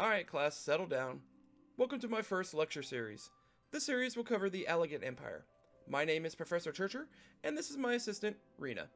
Alright class, settle down. Welcome to my first lecture series. This series will cover the Allagan Empire. My name is Professor Churcher, and this is my assistant, Rena.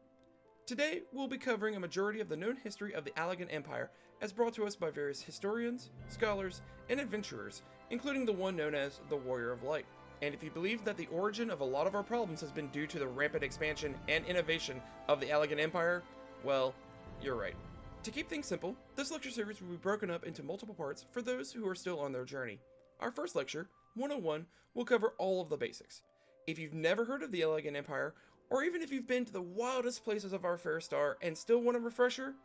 Today, we'll be covering a majority of the known history of the Allagan Empire as brought to us by various historians, scholars, and adventurers, including the one known as the Warrior of Light. And if you believe that the origin of a lot of our problems has been due to the rampant expansion and innovation of the Allagan Empire, well, you're right. To keep things simple, this lecture series will be broken up into multiple parts for those who are still on their journey. Our first lecture, 101, will cover all of the basics. If you've never heard of the Allagan Empire, or even if you've been to the wildest places of our fair star and still want a refresher,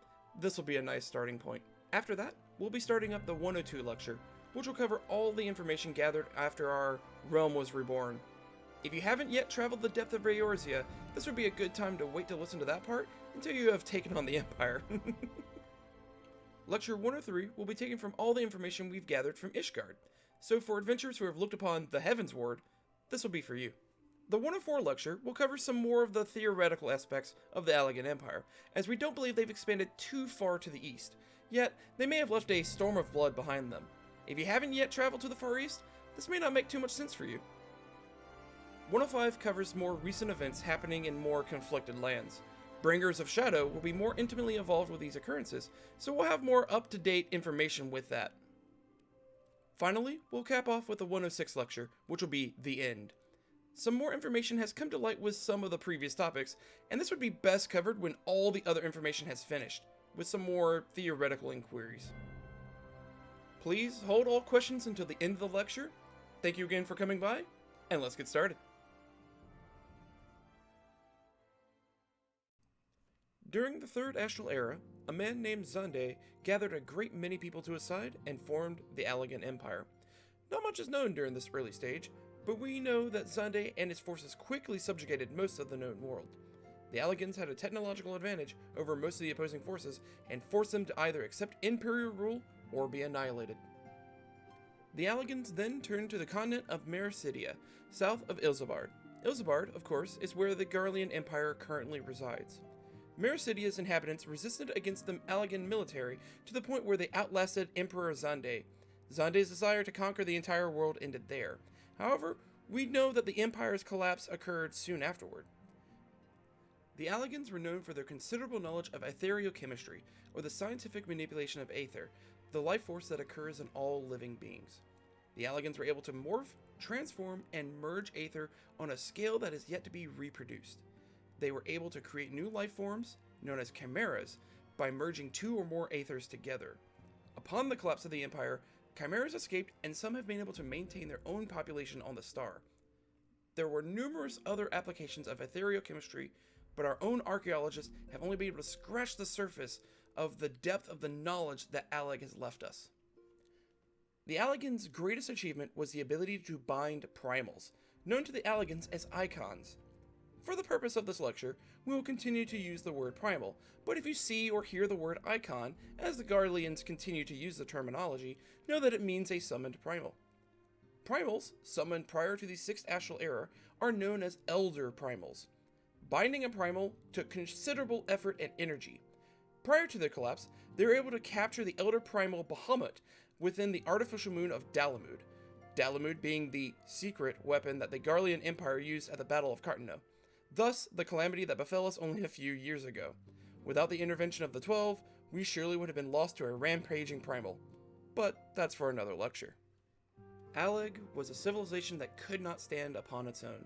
this will be a nice starting point. After that, we'll be starting up the 102 lecture, which will cover all the information gathered after our Realm was reborn. If you haven't yet traveled the depth of Eorzean, this would be a good time to wait to listen to that part until you have taken on the Empire. Lecture 103 will be taken from all the information we've gathered from Ishgard, so for adventurers who have looked upon the Heavensward, this will be for you. The 104 lecture will cover some more of the theoretical aspects of the Allagan Empire, as we don't believe they've expanded too far to the east, yet they may have left a storm of blood behind them. If you haven't yet traveled to the Far East, this may not make too much sense for you. 105 covers more recent events happening in more conflicted lands. Bringers of Shadow will be more intimately involved with these occurrences, so we'll have more up-to-date information with that. Finally, we'll cap off with the 106 lecture, which will be the end. Some more information has come to light with some of the previous topics, and this would be best covered when all the other information has finished, with some more theoretical inquiries. Please hold all questions until the end of the lecture. Thank you again for coming by, and let's get started. During the Third Astral Era, a man named Zande gathered a great many people to his side and formed the Allagan Empire. Not much is known during this early stage, but we know that Zande and his forces quickly subjugated most of the known world. The Allagans had a technological advantage over most of the opposing forces and forced them to either accept imperial rule or be annihilated. The Allagans then turned to the continent of Mericidia, south of Eorzean. Eorzean, of course, is where the Realm Empire currently resides. Mericidia's inhabitants resisted against the Allagan military to the point where they outlasted Emperor Zande. Zande's desire to conquer the entire world ended there. However, we know that the Empire's collapse occurred soon afterward. The Allagans were known for their considerable knowledge of ethereochemistry, or the scientific manipulation of aether, the life force that occurs in all living beings. The Allagans were able to morph, transform, and merge aether on a scale that is yet to be reproduced. They were able to create new life forms, known as chimeras, by merging two or more aethers together. Upon the collapse of the Empire, chimeras escaped and some have been able to maintain their own population on the star. There were numerous other applications of ethereochemistry, but our own archaeologists have only been able to scratch the surface of the depth of the knowledge that Allag has left us. The Allagans' greatest achievement was the ability to bind primals, known to the Allagans as icons. For the purpose of this lecture, we will continue to use the word primal, but if you see or hear the word icon, as the Garleans continue to use the terminology, know that it means a summoned primal. Primals, summoned prior to the 6th Astral Era, are known as Elder Primals. Binding a primal took considerable effort and energy. Prior to their collapse, they were able to capture the Elder Primal Bahamut within the artificial moon of Dalamud. Dalamud being the secret weapon that the Realm Empire used at the Battle of Cartano. Thus, the calamity that befell us only a few years ago. Without the intervention of the 12, we surely would have been lost to a rampaging primal. But that's for another lecture. Allag was a civilization that could not stand upon its own.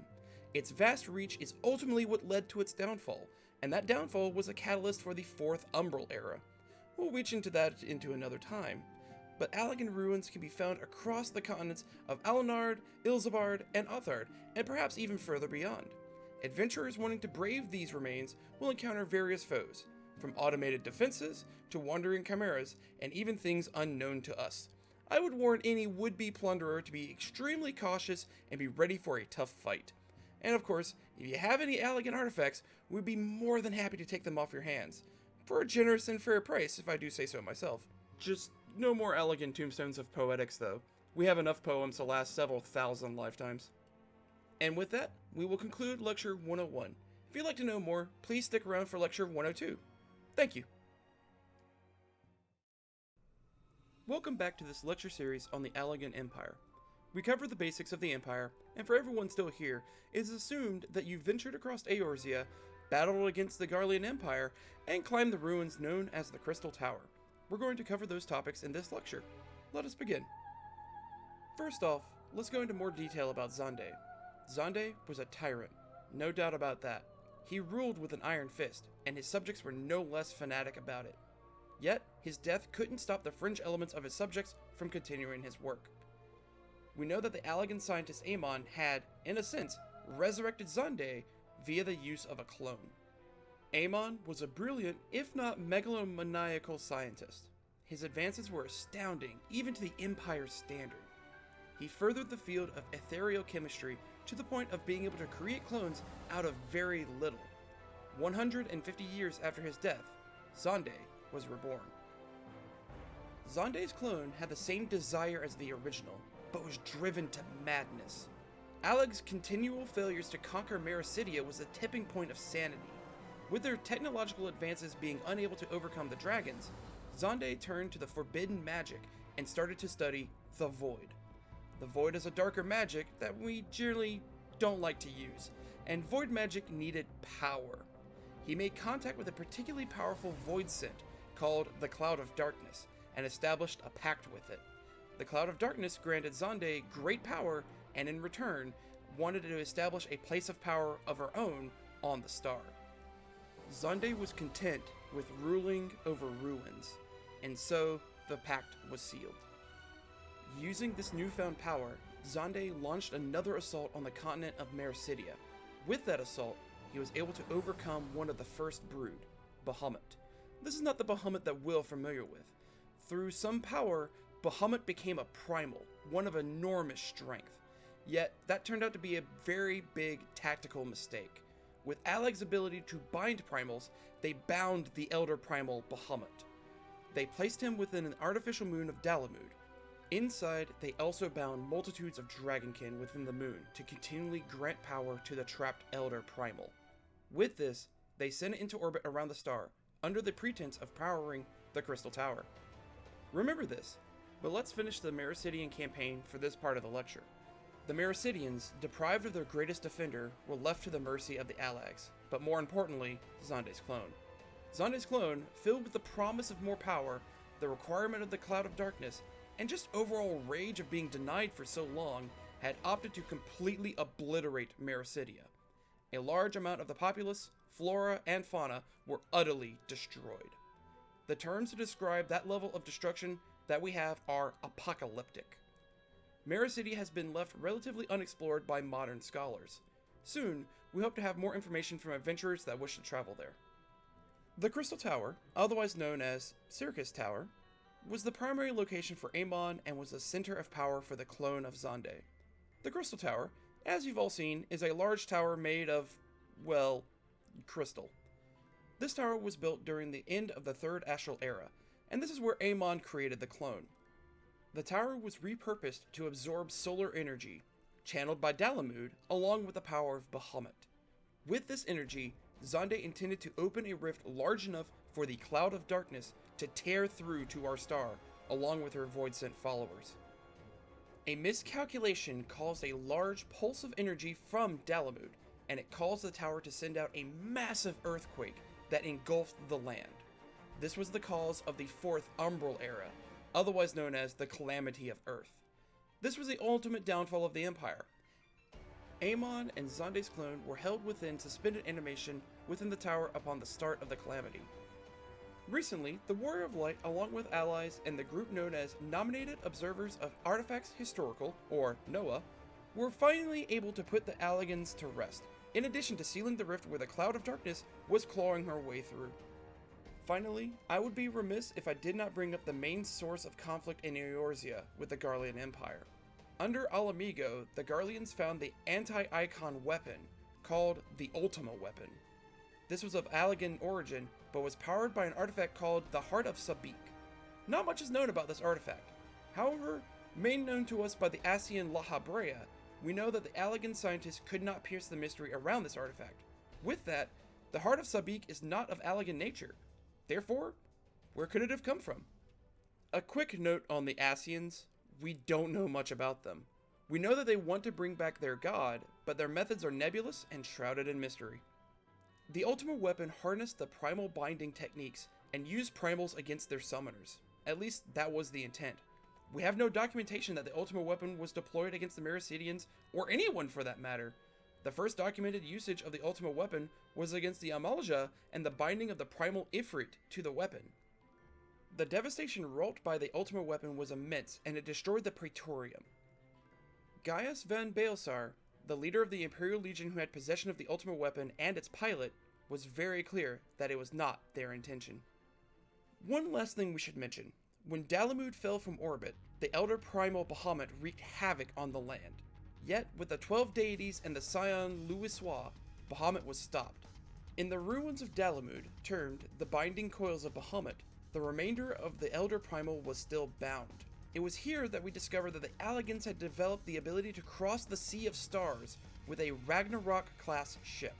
Its vast reach is ultimately what led to its downfall, and that downfall was a catalyst for the 4th Umbral Era. We'll reach into that another time. But Allagan ruins can be found across the continents of Alanard, Eorzean, and Othard, and perhaps even further beyond. Adventurers wanting to brave these remains will encounter various foes, from automated defenses to wandering chimeras, and even things unknown to us. I would warn any would-be plunderer to be extremely cautious and be ready for a tough fight. And of course, if you have any Allagan artifacts, we'd be more than happy to take them off your hands, for a generous and fair price if I do say so myself. Just no more Allagan tombstones of poetics though. We have enough poems to last several thousand lifetimes. And with that, we will conclude Lecture 101. If you'd like to know more, please stick around for Lecture 102. Thank you. Welcome back to this lecture series on the Allagan Empire. We cover the basics of the Empire, and for everyone still here, it is assumed that you ventured across Eorzean, battled against the Realm Empire, and climbed the ruins known as the Crystal Tower. We're going to cover those topics in this lecture. Let us begin. First off, let's go into more detail about Xande. Xande was a tyrant, no doubt about that. He ruled with an iron fist, and his subjects were no less fanatic about it. Yet, his death couldn't stop the fringe elements of his subjects from continuing his work. We know that the Allagan scientist Amon had, in a sense, resurrected Xande via the use of a clone. Amon was a brilliant, if not megalomaniacal scientist. His advances were astounding, even to the Empire's standard. He furthered the field of ethereal chemistry to the point of being able to create clones out of very little. 150 years after his death, Xande was reborn. Xande's clone had the same desire as the original, but was driven to madness. Allag's continual failures to conquer Mericidia was the tipping point of sanity. With their technological advances being unable to overcome the dragons, Xande turned to the forbidden magic and started to study the Void. The Void is a darker magic that we generally don't like to use, and Void magic needed power. He made contact with a particularly powerful Void scent called the Cloud of Darkness, and established a pact with it. The Cloud of Darkness granted Xande great power, and in return, wanted to establish a place of power of her own on the star. Xande was content with ruling over ruins, and so the pact was sealed. Using this newfound power, Xande launched another assault on the continent of Mericidia. With that assault, he was able to overcome one of the first brood, Bahamut. This is not the Bahamut that we're familiar with. Through some power, Bahamut became a primal, one of enormous strength. Yet, that turned out to be a very big tactical mistake. With Allag's ability to bind primals, they bound the elder primal Bahamut. They placed him within an artificial moon of Dalamud. Inside, they also bound multitudes of dragonkin within the moon to continually grant power to the trapped elder primal. With this, they sent it into orbit around the star, under the pretense of powering the Crystal Tower. Remember this, but let's finish the Mericidian campaign for this part of the lecture. The Mericidians, deprived of their greatest defender, were left to the mercy of the Allags, but more importantly, Xande's clone. Xande's clone, filled with the promise of more power, the requirement of the Cloud of Darkness, and just overall rage of being denied for so long, had opted to completely obliterate Mericidia. A large amount of the populace, flora, and fauna were utterly destroyed. The terms to describe that level of destruction that we have are apocalyptic. Mericidia has been left relatively unexplored by modern scholars. Soon, we hope to have more information from adventurers that wish to travel there. The Crystal Tower, otherwise known as Circus Tower, was the primary location for Amon and was the center of power for the clone of Xande. The Crystal Tower, as you've all seen, is a large tower made of, well, crystal. This tower was built during the end of the Third Astral Era, and this is where Amon created the clone. The tower was repurposed to absorb solar energy, channeled by Dalamud, along with the power of Bahamut. With this energy, Xande intended to open a rift large enough for the Cloud of Darkness to tear through to our star, along with her Void-sent followers. A miscalculation caused a large pulse of energy from Dalamud, and it caused the tower to send out a massive earthquake that engulfed the land. This was the cause of the Fourth Umbral Era, otherwise known as the Calamity of Earth. This was the ultimate downfall of the Empire. Amon and Xande's clone were held within suspended animation within the tower upon the start of the Calamity. Recently, the Warrior of Light, along with allies and the group known as Nominated Observers of Artifacts Historical, or NOAA, were finally able to put the Allagans to rest, in addition to sealing the rift where the Cloud of Darkness was clawing her way through. Finally, I would be remiss if I did not bring up the main source of conflict in Eorzean with the Realm Empire. Under Alamigo, the Garleans found the anti-icon weapon, called the Ultima Weapon. This was of Allagan origin, but was powered by an artifact called the Heart of Sabik. Not much is known about this artifact. However, made known to us by the Ascian La Habrea, we know that the Allagan scientists could not pierce the mystery around this artifact. With that, the Heart of Sabik is not of Allagan nature. Therefore, where could it have come from? A quick note on the Ascians, we don't know much about them. We know that they want to bring back their god, but their methods are nebulous and shrouded in mystery. The Ultima weapon harnessed the primal binding techniques and used primals against their summoners. At least that was the intent. We have no documentation that the Ultima weapon was deployed against the Mericidians, or anyone for that matter. The first documented usage of the Ultima weapon was against the Amalja and the binding of the primal Ifrit to the weapon. The devastation wrought by the Ultima weapon was immense, and it destroyed the Praetorium. Gaius van Baelsar, the leader of the Imperial Legion who had possession of the Ultima weapon and its pilot, was very clear that it was not their intention. One last thing we should mention. When Dalamud fell from orbit, the Elder Primal Bahamut wreaked havoc on the land. Yet, with the 12 deities and the Scion Louisoix, Bahamut was stopped. In the ruins of Dalamud, termed the Binding Coils of Bahamut, the remainder of the Elder Primal was still bound. It was here that we discovered that the Allagans had developed the ability to cross the Sea of Stars with a Ragnarok-class ship.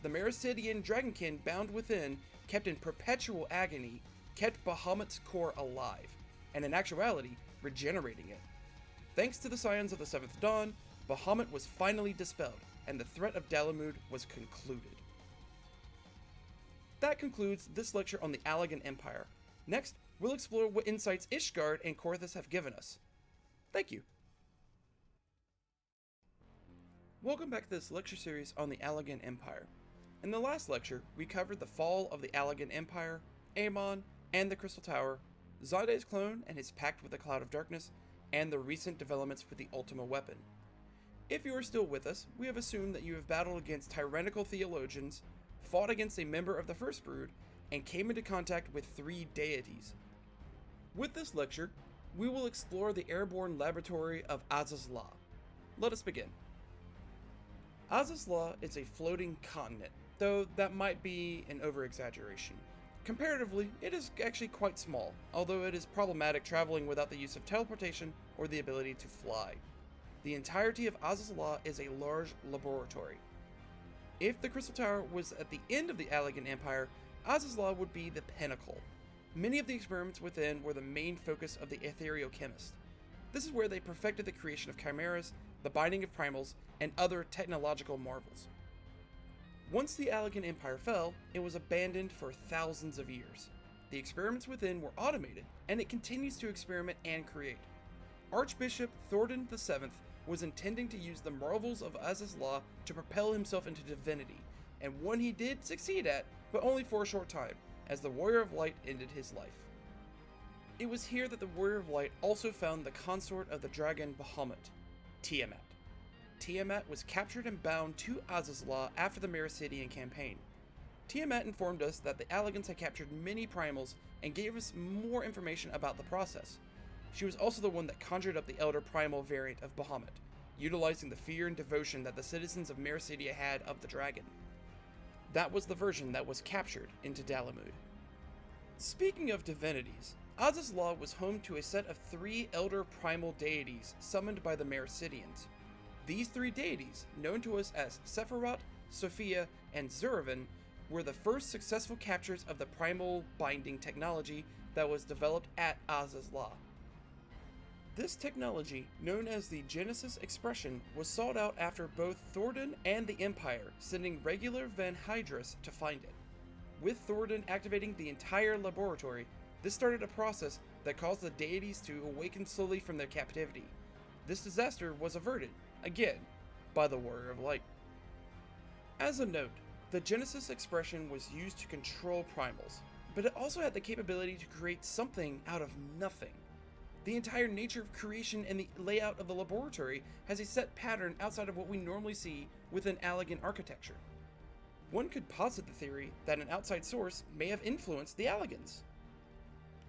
The Mericidian Dragonkin bound within, kept in perpetual agony, kept Bahamut's core alive, and in actuality, regenerating it. Thanks to the Scions of the Seventh Dawn, Bahamut was finally dispelled, and the threat of Dalamud was concluded. That concludes this lecture on the Allagan Empire. Next, we'll explore what insights Ishgard and Korthus have given us. Thank you. Welcome back to this lecture series on the Allagan Empire. In the last lecture, we covered the fall of the Allagan Empire, Aemon, and the Crystal Tower, Zonde's clone and his pact with the Cloud of Darkness, and the recent developments with the Ultima weapon. If you are still with us, we have assumed that you have battled against tyrannical theologians, fought against a member of the First Brood, and came into contact with 3 deities. With this lecture, we will explore the airborne laboratory of Azazla. Let us begin. Azazla is a floating continent, though that might be an over-exaggeration. Comparatively, it is actually quite small, although it is problematic traveling without the use of teleportation or the ability to fly. The entirety of Azazla is a large laboratory. If the Crystal Tower was at the end of the Allagan Empire, Azazla would be the pinnacle. Many of the experiments within were the main focus of the ethereochemist. This is where they perfected the creation of chimeras, the binding of primals, and other technological marvels. Once the Allagan Empire fell, it was abandoned for thousands of years. The experiments within were automated, and it continues to experiment and create. Archbishop Thordan VII was intending to use the marvels of Azazla to propel himself into divinity, and one he did succeed at, but only for a short time, as the Warrior of Light ended his life. It was here that the Warrior of Light also found the consort of the dragon Bahamut, Tiamat. Tiamat was captured and bound to Azazla after the Mericidian campaign. Tiamat informed us that the Allagans had captured many primals and gave us more information about the process. She was also the one that conjured up the Elder Primal variant of Bahamut, utilizing the fear and devotion that the citizens of Mericidia had of the dragon. That was the version that was captured into Dalamud. Speaking of divinities, Azazla was home to a set of 3 Elder Primal deities summoned by the Mericidians. These 3 deities, known to us as Sephiroth, Sophia, and Zuravan, were the first successful captures of the primal binding technology that was developed at Azazla. This technology, known as the Genesis Expression, was sought out after both Thordan and the Empire, sending regular Van Hydras to find it. With Thordan activating the entire laboratory, this started a process that caused the deities to awaken slowly from their captivity. This disaster was averted, again, by the Warrior of Light. As a note, the Genesis Expression was used to control primals, but it also had the capability to create something out of nothing. The entire nature of creation and the layout of the laboratory has a set pattern outside of what we normally see within Allagan architecture. One could posit the theory that an outside source may have influenced the Allagans.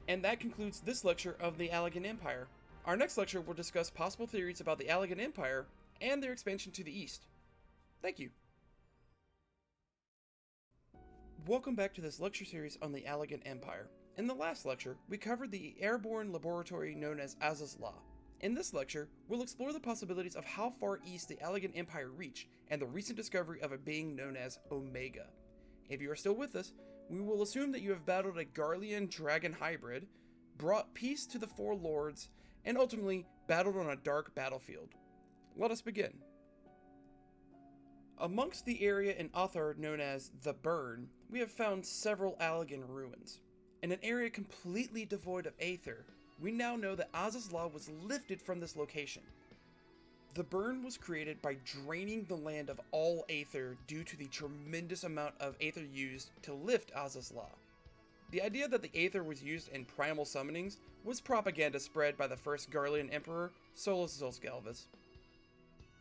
And that concludes this lecture of the Allagan Empire. Our next lecture will discuss possible theories about the Allagan Empire and their expansion to the east. Thank you. Welcome back to this lecture series on the Allagan Empire. In the last lecture, we covered the airborne laboratory known as Azazla. In this lecture, we'll explore the possibilities of how far east the Allagan Empire reached and the recent discovery of a being known as Omega. If you are still with us, we will assume that you have battled a Garlean dragon hybrid, brought peace to the Four Lords, and ultimately battled on a dark battlefield. Let us begin. Amongst the area in Othard known as the Burn, we have found several Allagan ruins. In an area completely devoid of aether, we now know that Azaz's Law was lifted from this location. The Burn was created by draining the land of all aether due to the tremendous amount of aether used to lift Azaz's Law. The idea that the aether was used in primal summonings was propaganda spread by the first Garlean Emperor, Solus Zulsgalvis.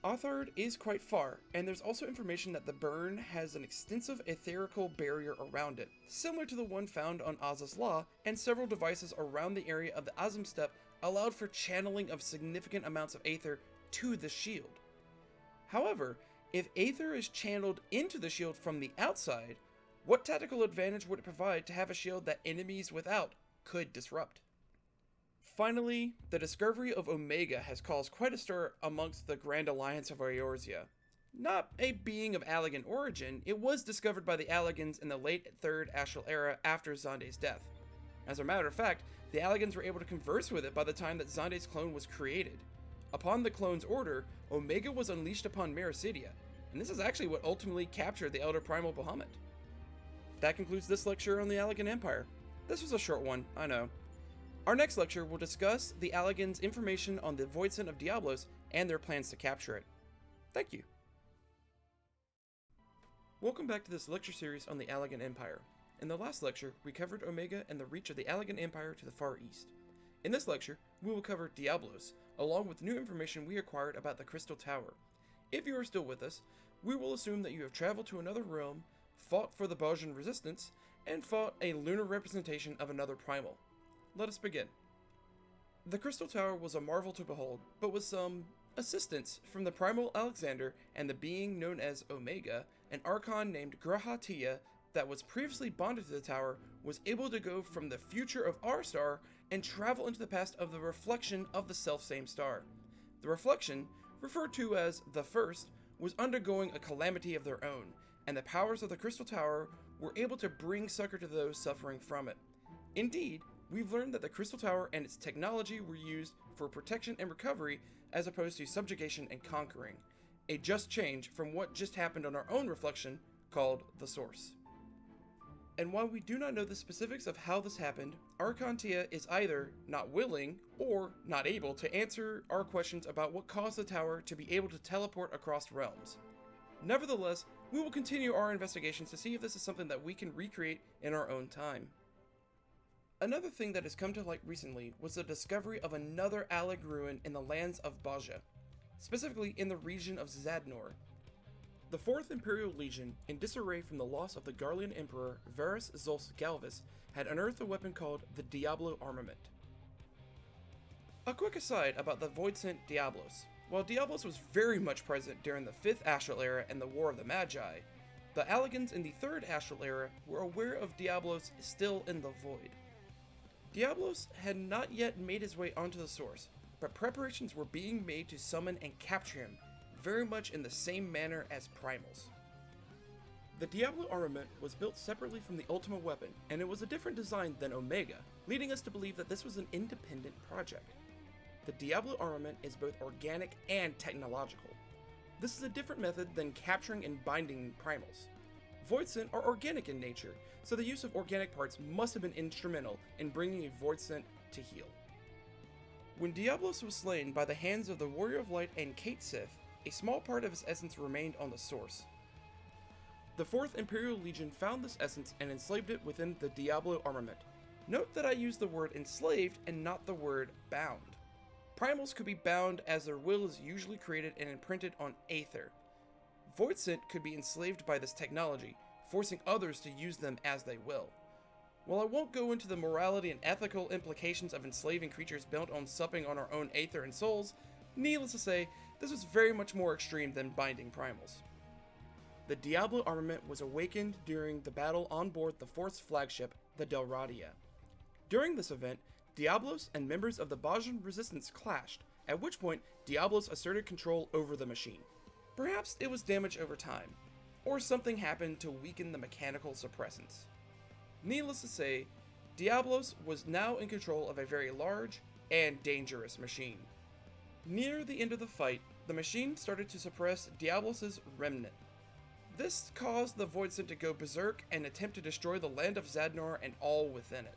Othard is quite far, and there's also information that the Burn has an extensive etherical barrier around it, similar to the one found on Azaz's Law, and several devices around the area of the Azim Steppe allowed for channeling of significant amounts of aether to the shield. However, if aether is channeled into the shield from the outside, what tactical advantage would it provide to have a shield that enemies without could disrupt? Finally, the discovery of Omega has caused quite a stir amongst the Grand Alliance of Eorzea. Not a being of Allagan origin, it was discovered by the Allagans in the late 3rd Astral Era after Xande's death. As a matter of fact, the Allagans were able to converse with it by the time that Xande's clone was created. Upon the clone's order, Omega was unleashed upon Mericidia, and this is actually what ultimately captured the Elder Primal Bahamut. That concludes this lecture on the Allagan Empire. This was a short one, I know. Our next lecture will discuss the Allagans' information on the Voidsent of Diablos and their plans to capture it. Thank you. Welcome back to this lecture series on the Allagan Empire. In the last lecture, we covered Omega and the reach of the Allagan Empire to the far east. In this lecture, we will cover Diablos, along with new information we acquired about the Crystal Tower. If you are still with us, we will assume that you have traveled to another realm, fought for the Bajan resistance, and fought a lunar representation of another primal. Let us begin. The Crystal Tower was a marvel to behold, but with some assistance from the primal Alexander and the being known as Omega, an Archon named Grahatia that was previously bonded to the tower was able to go from the future of our star and travel into the past of the reflection of the selfsame star. The reflection, referred to as the First, was undergoing a calamity of their own, and the powers of the Crystal Tower were able to bring succor to those suffering from it. Indeed, we've learned that the Crystal Tower and its technology were used for protection and recovery as opposed to subjugation and conquering, a just change from what just happened on our own reflection called the Source. And while we do not know the specifics of how this happened, Archontia is either not willing or not able to answer our questions about what caused the tower to be able to teleport across realms. Nevertheless, we will continue our investigations to see if this is something that we can recreate in our own time. Another thing that has come to light recently was the discovery of another Allag ruin in the lands of Baja, specifically in the region of Zadnor. The 4th Imperial Legion, in disarray from the loss of the Garlean Emperor Varus Zulsgalvis, had unearthed a weapon called the Diablo Armament. A quick aside about the Voidsent Diablos. While Diablos was very much present during the 5th Astral Era and the War of the Magi, the Allagans in the 3rd Astral Era were aware of Diablos still in the Void. Diablos had not yet made his way onto the Source, but preparations were being made to summon and capture him, very much in the same manner as Primals. The Diablo Armament was built separately from the Ultima weapon, and it was a different design than Omega, leading us to believe that this was an independent project. The Diablo Armament is both organic and technological. This is a different method than capturing and binding Primals. Voidsent are organic in nature, so the use of organic parts must have been instrumental in bringing a Voidsent to heal. When Diablos was slain by the hands of the Warrior of Light and Kate Sith, a small part of his essence remained on the Source. The 4th Imperial Legion found this essence and enslaved it within the Diablo Armament. Note that I use the word enslaved and not the word bound. Primals could be bound as their will is usually created and imprinted on aether. Voidsent could be enslaved by this technology, forcing others to use them as they will. While I won't go into the morality and ethical implications of enslaving creatures built on supping on our own aether and souls, needless to say, this was very much more extreme than binding Primals. The Diablo Armament was awakened during the battle on board the 4th flagship, the Delradia. During this event, Diablos and members of the Bajan resistance clashed, at which point Diablos asserted control over the machine. Perhaps it was damaged over time, or something happened to weaken the mechanical suppressants. Needless to say, Diablos was now in control of a very large and dangerous machine. Near the end of the fight, the machine started to suppress Diablos' remnant. This caused the Voidsent to go berserk and attempt to destroy the land of Zadnor and all within it.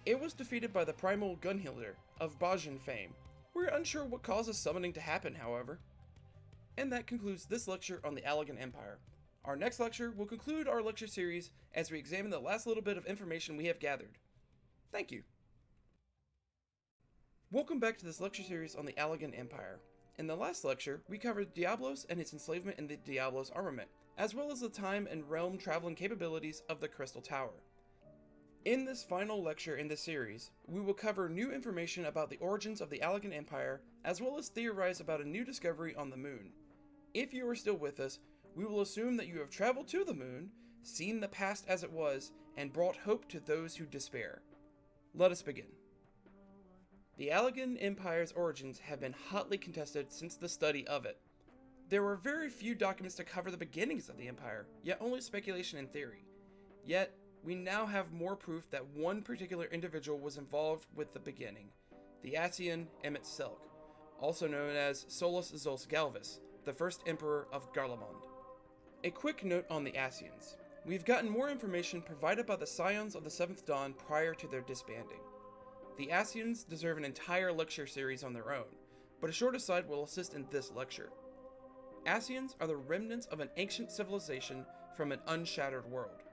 It was defeated by the primal Gunhilder of Bajan fame. We're unsure what causes summoning to happen, however. And that concludes this lecture on the Allagan Empire. Our next lecture will conclude our lecture series as we examine the last little bit of information we have gathered. Thank you. Welcome back to this lecture series on the Allagan Empire. In the last lecture, we covered Diablos and its enslavement in the Diablos armament, as well as the time and realm traveling capabilities of the Crystal Tower. In this final lecture in this series, we will cover new information about the origins of the Allagan Empire, as well as theorize about a new discovery on the moon. If you are still with us, we will assume that you have traveled to the moon, seen the past as it was, and brought hope to those who despair. Let us begin. The Allagan Empire's origins have been hotly contested since the study of it. There were very few documents to cover the beginnings of the Empire, yet only speculation and theory. Yet, we now have more proof that one particular individual was involved with the beginning, the Eorzean Emmet Selk, also known as Solus Zos Galvis, the first emperor of Garlemald. A quick note on the Eorzeans. We've gotten more information provided by the Scions of the Seventh Dawn prior to their disbanding. The Eorzeans deserve an entire lecture series on their own, but a short aside will assist in this lecture. Eorzeans are the remnants of an ancient civilization from an unshattered world.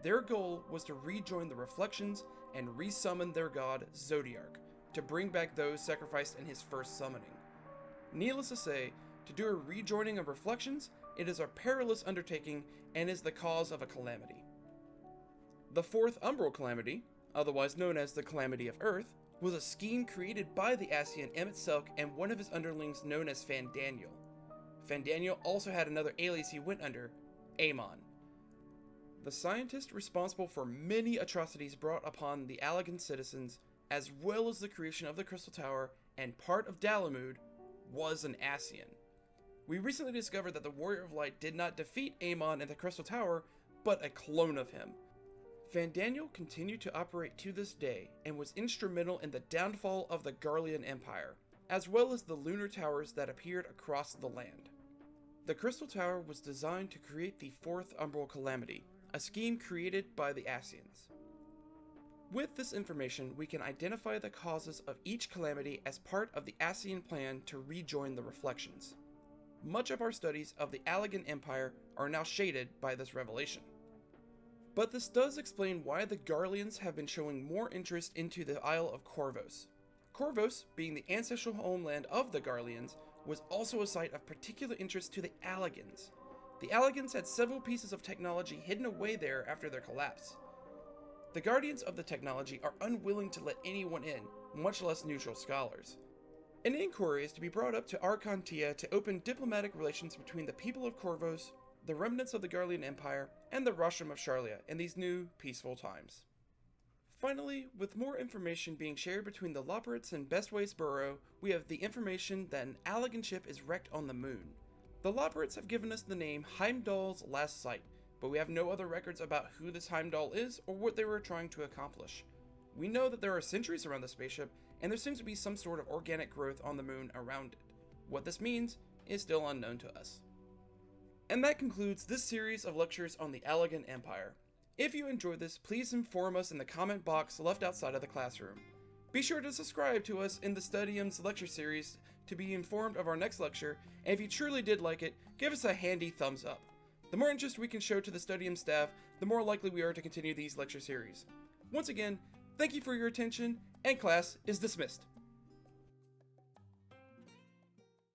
Their goal was to rejoin the Reflections and resummon their god, Zodiark, to bring back those sacrificed in his first summoning. Needless to say, to do a rejoining of Reflections, it is a perilous undertaking and is the cause of a calamity. The Fourth Umbral Calamity, otherwise known as the Calamity of Earth, was a scheme created by the Eorzean Emmet Selk and one of his underlings known as Fandaniel. Fandaniel also had another alias he went under, Amon. The scientist responsible for many atrocities brought upon the Allagan citizens, as well as the creation of the Crystal Tower and part of Dalamud, was an Eorzean. We recently discovered that the Warrior of Light did not defeat Amon in the Crystal Tower, but a clone of him. Fandaniel continued to operate to this day and was instrumental in the downfall of the Garlean Empire, as well as the lunar towers that appeared across the land. The Crystal Tower was designed to create the Fourth Umbral Calamity, a scheme created by the Eorzeans. With this information, we can identify the causes of each calamity as part of the Eorzean plan to rejoin the Reflections. Much of our studies of the Allagan Empire are now shaded by this revelation. But this does explain why the Garleans have been showing more interest into the Isle of Corvos. Corvos, being the ancestral homeland of the Garleans, was also a site of particular interest to the Allagans. The Allagans had several pieces of technology hidden away there after their collapse. The guardians of the technology are unwilling to let anyone in, much less neutral scholars. An inquiry is to be brought up to Archontia to open diplomatic relations between the people of Corvos, the remnants of the Garlean Empire, and the Rostrum of Sharlia in these new, peaceful times. Finally, with more information being shared between the Loporrits and Bestways Burrow, we have the information that an Allagan ship is wrecked on the moon. The Loporrits have given us the name Heimdall's Last Sight, but we have no other records about who this Heimdall is or what they were trying to accomplish. We know that there are sentries around the spaceship, and there seems to be some sort of organic growth on the moon around it. What this means is still unknown to us. And that concludes this series of lectures on the Allagan Empire. If you enjoyed this, please inform us in the comment box left outside of the classroom. Be sure to subscribe to us in the Studium's lecture series to be informed of our next lecture, and if you truly did like it, give us a handy thumbs up. The more interest we can show to the Studium staff, the more likely we are to continue these lecture series. Once again, thank you for your attention, and class is dismissed.